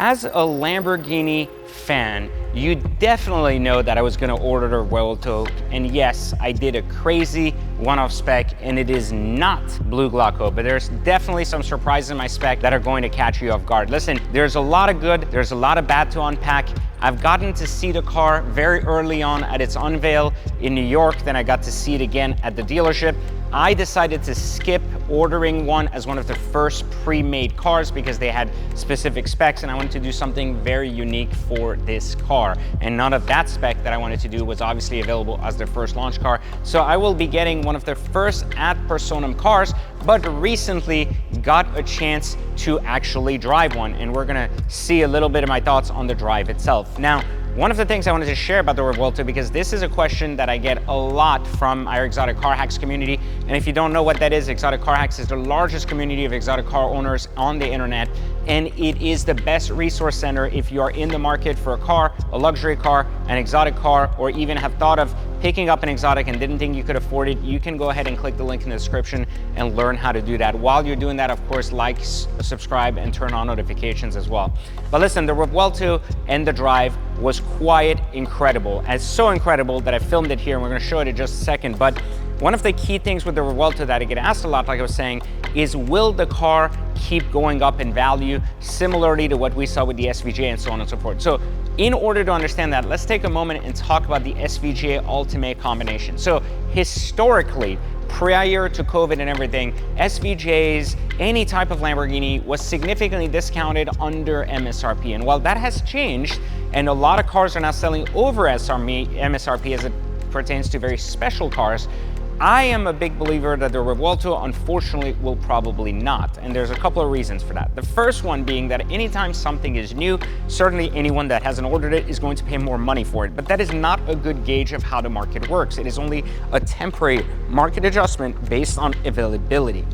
As a Lamborghini fan, you definitely know that I was gonna order the Revuelto, and yes, I did a crazy one-off spec, and it is not blue Glauco, but there's definitely some surprises in my spec that are going to catch you off guard. Listen, there's a lot of good, there's a lot of bad to unpack. I've gotten to see the car very early on at its unveil in New York, then I got to see it again at the dealership. I decided to skip ordering one as one of the first pre-made cars because they had specific specs, and I wanted to do something very unique for this car. And none of that spec that I wanted to do was obviously available as the first launch car. So I will be getting one of the first ad personam cars, but recently got a chance to actually drive one. And we're gonna see a little bit of my thoughts on the drive itself. Now, one of the things I wanted to share about the Revuelto, because this is a question that I get a lot from our Exotic Car Hacks community. And if you don't know what that is, Exotic Car Hacks is the largest community of exotic car owners on the internet. And it is the best resource center if you are in the market for a car, a luxury car, an exotic car, or even have thought of picking up an exotic and didn't think you could afford it. You can go ahead and click the link in the description and learn how to do that. While you're doing that, of course, like, subscribe, and turn on notifications as well. But listen, the Revuelto and the drive was quite incredible. And it's so incredible that I filmed it here, and we're gonna show it in just a second. But one of the key things with the Revuelto that I get asked a lot, like I was saying, is will the car keep going up in value, similarly to what we saw with the SVJ and so on and so forth. So in order to understand that, let's take a moment and talk about the SVJ Ultimate combination. So historically, prior to COVID and everything, SVJs, any type of Lamborghini, was significantly discounted under MSRP. And while that has changed, and a lot of cars are now selling over MSRP as it pertains to very special cars, I am a big believer that the Revuelto, unfortunately, will probably not. And there's a couple of reasons for that. The first one being that anytime something is new, certainly anyone that hasn't ordered it is going to pay more money for it. But that is not a good gauge of how the market works. It is only a temporary market adjustment based on availability,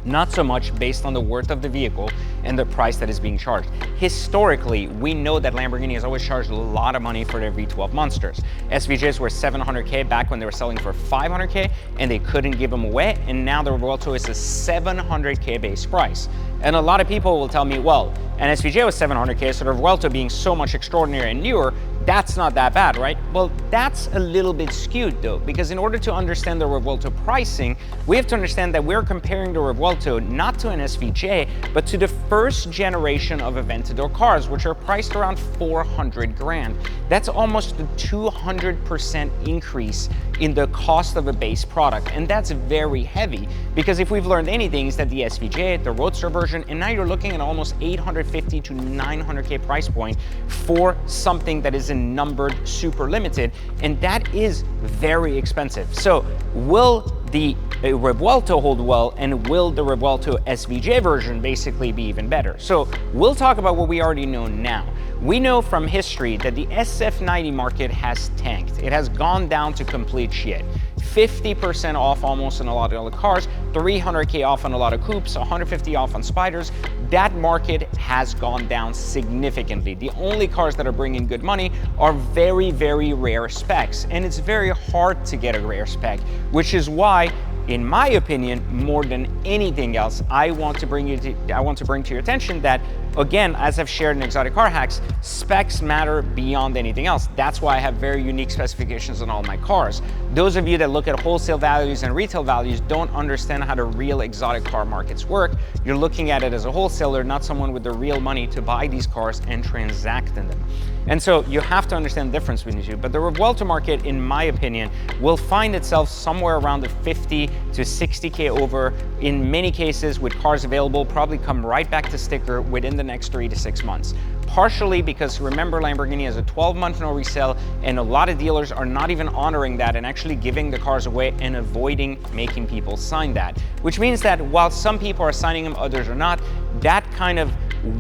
not so much based on the worth of the vehicle and the price that is being charged. Historically, we know that Lamborghini has always charged a lot of money for their V12 monsters. SVJs were $700K back when they were selling for $500K, and they couldn't give them away, and now the Revuelto is a $700K base price. And a lot of people will tell me, well, an SVJ was $700K, so the Revuelto being so much extraordinary and newer, that's not that bad, right? Well, that's a little bit skewed though, because in order to understand the Revuelto pricing, we have to understand that we're comparing the Revuelto not to an SVJ, but to the first generation of Aventador cars, which are priced around 400 grand. That's almost a 200% increase in the cost of a base product. And that's very heavy, because if we've learned anything, is that the SVJ, the Roadster version, and now you're looking at almost 850 to 900K price point for something that is a numbered super limited, and that is very expensive. So will the Revuelto hold well, and will the Revuelto SVJ version basically be even better? So we'll talk about what we already know now. We know from history that the SF90 market has tanked. It has gone down to complete shit. 50% off almost on a lot of other cars, 300K off on a lot of coupes, 150 off on Spiders. That market has gone down significantly. The only cars that are bringing good money are very, very rare specs, and it's very hard to get a rare spec, which is why, in my opinion, more than anything else, I want to bring to your attention that, again, as I've shared in Exotic Car Hacks, specs matter beyond anything else. That's why I have very unique specifications on all my cars. Those of you that look at wholesale values and retail values don't understand how the real exotic car markets work. You're looking at it as a wholesaler, not someone with the real money to buy these cars and transact in them. And so you have to understand the difference between the two. But the Revuelto market, in my opinion, will find itself somewhere around the 50 to 60K over. In many cases, with cars available, probably come right back to sticker within the next 3 to 6 months. Partially because, remember, Lamborghini has a 12-month no resale, and a lot of dealers are not even honoring that and actually giving the cars away and avoiding making people sign that. Which means that while some people are signing them, others are not, that kind of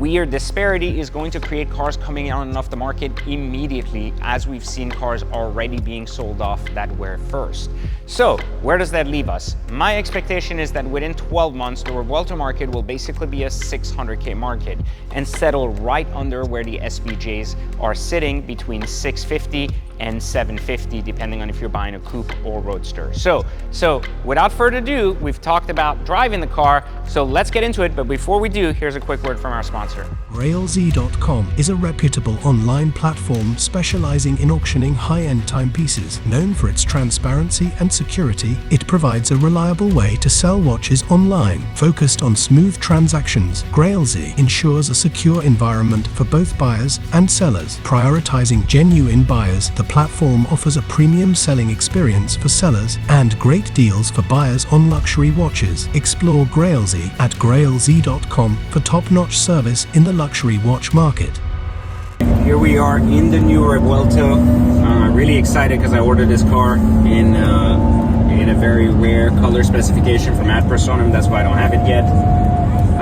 weird disparity is going to create cars coming on and off the market immediately, as we've seen cars already being sold off that were first. So where does that leave us? My expectation is that within 12 months, the Revuelto market will basically be a 600K market and settle right under where the SVJs are sitting, between 650 and 750, depending on if you're buying a coupe or roadster. So without further ado, we've talked about driving the car, so let's get into it. But before we do, here's a quick word from our sponsor. Railz.com is a reputable online platform specializing in auctioning high-end timepieces. Known for its transparency and security, it provides a reliable way to sell watches online. Focused on smooth transactions, Railz ensures a secure environment for both buyers and sellers. Prioritizing genuine buyers, the platform offers a premium selling experience for sellers and great deals for buyers on luxury watches. Explore Railz at railz.com for top-notch service in the luxury watch market. Here we are in the new Revuelto. Really excited because I ordered this car in a very rare color specification from Ad Personam. That's why I don't have it yet.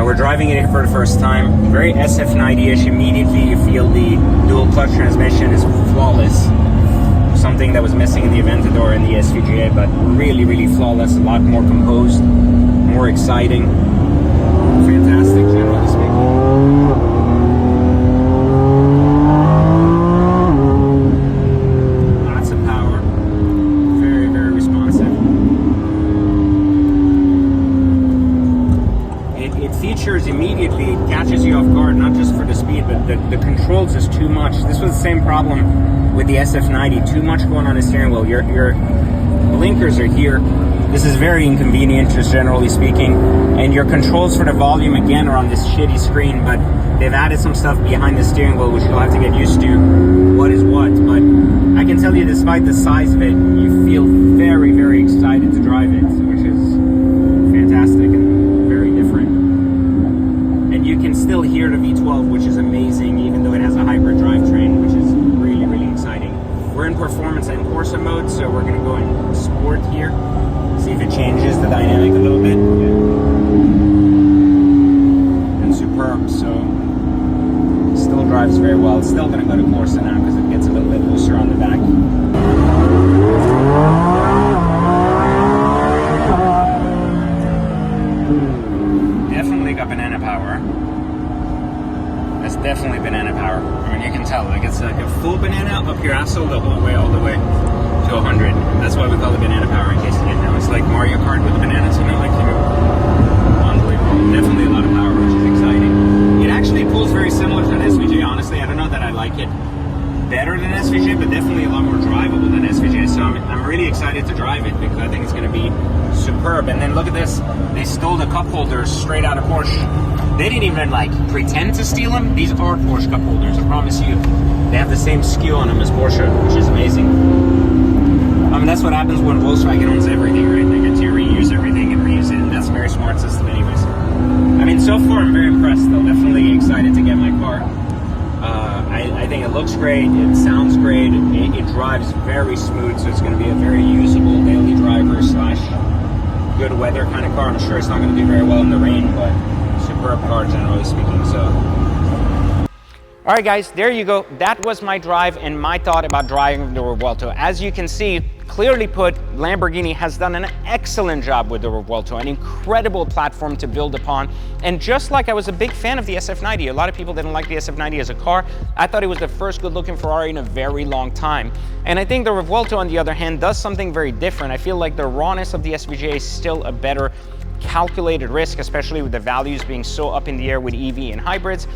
We're driving it for the first time. Very SF90-ish. Immediately you feel the dual clutch transmission is flawless. Something that was missing in the Aventador and the SVJ, but really, really flawless. A lot more composed, more exciting. Fantastic, generally speaking. Immediately it catches you off guard, not just for the speed, but the controls is too much. This was the same problem with the SF90. Too much going on the steering wheel. Your blinkers are here. This is very inconvenient, just generally speaking. And your controls for the volume, again, are on this shitty screen, but they've added some stuff behind the steering wheel, which you'll have to get used to what is what. But I can tell you, despite the size of it, you feel very, very excited to drive it, which is fantastic and very different. You can still hear the V12, which is amazing, even though it has a hybrid drivetrain, which is really, really exciting. We're in performance and Corsa mode, so we're going to go in sport here, see if it changes the dynamic a little bit. And superb, so still drives very well. It's still going to go to Corsa now because it gets a little bit looser on the back. Definitely got banana power. That's definitely banana power. I mean, you can tell, like, it's like a full banana up your asshole the whole way, all the way to 100. That's why we call it banana power, in case you didn't know. It's like Mario Kart with the bananas, you know, like, unbelievable. Definitely a lot of power, which is exciting. It actually pulls very similar to an SVJ, honestly. I don't know that I like it better than SVJ, but definitely a lot more drivable than SVJ. So I'm really excited to drive it because I think it's going to be superb. And then look at this. They stole the cup holders straight out of Porsche. They didn't even like pretend to steal them. These are Porsche cup holders, I promise you. They have the same SKU on them as Porsche, which is amazing. I mean, that's what happens when Volkswagen owns everything, right? They get to reuse everything and reuse it, and that's a very smart system anyways. I mean, so far I'm very impressed. Though definitely excited to get my car. I think it looks great, it sounds great, it drives very smooth, so it's going to be a very usable daily driver / good weather kind of car. I'm sure it's not going to do very well in the rain, but superb car generally speaking. So all right guys, there you go. That was my drive and my thought about driving the Revuelto. As you can see, clearly put, Lamborghini has done an excellent job with the Revuelto, an incredible platform to build upon. And just like I was a big fan of the SF90, a lot of people didn't like the SF90 as a car. I thought it was the first good-looking Ferrari in a very long time. And I think the Revuelto, on the other hand, does something very different. I feel like the rawness of the SVJ is still a better calculated risk, especially with the values being so up in the air with EV and hybrids.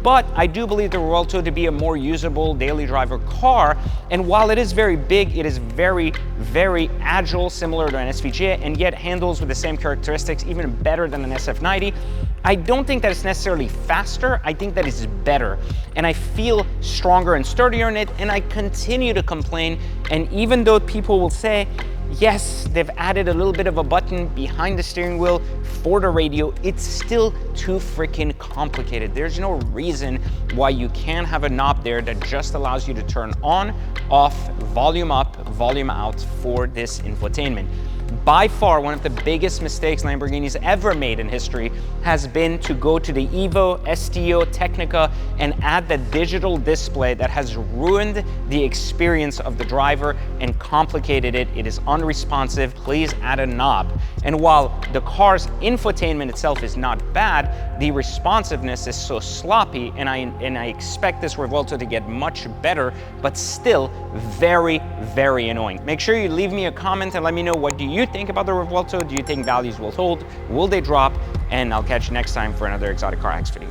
But I do believe the Revuelto to be a more usable daily driver car. And while it is very big, it is very, very agile, similar to an SVJ, and yet handles with the same characteristics, even better than an SF90. I don't think that it's necessarily faster. I think that it's better. And I feel stronger and sturdier in it. And I continue to complain. And even though people will say, yes, they've added a little bit of a button behind the steering wheel for the radio, it's still too freaking complicated. There's no reason why you can't have a knob there that just allows you to turn on, off, volume up, volume out for this infotainment. By far, one of the biggest mistakes Lamborghini's ever made in history has been to go to the Evo, STO, Technica, and add the digital display that has ruined the experience of the driver and complicated it. It is unresponsive. Please add a knob. And while the car's infotainment itself is not bad, the responsiveness is so sloppy, and I expect this Revuelto to get much better, but still very, very annoying. Make sure you leave me a comment and let me know, what do you think about the Revuelto? Do you think values will hold? Will they drop? And I'll catch you next time for another Exotic Car Hacks video.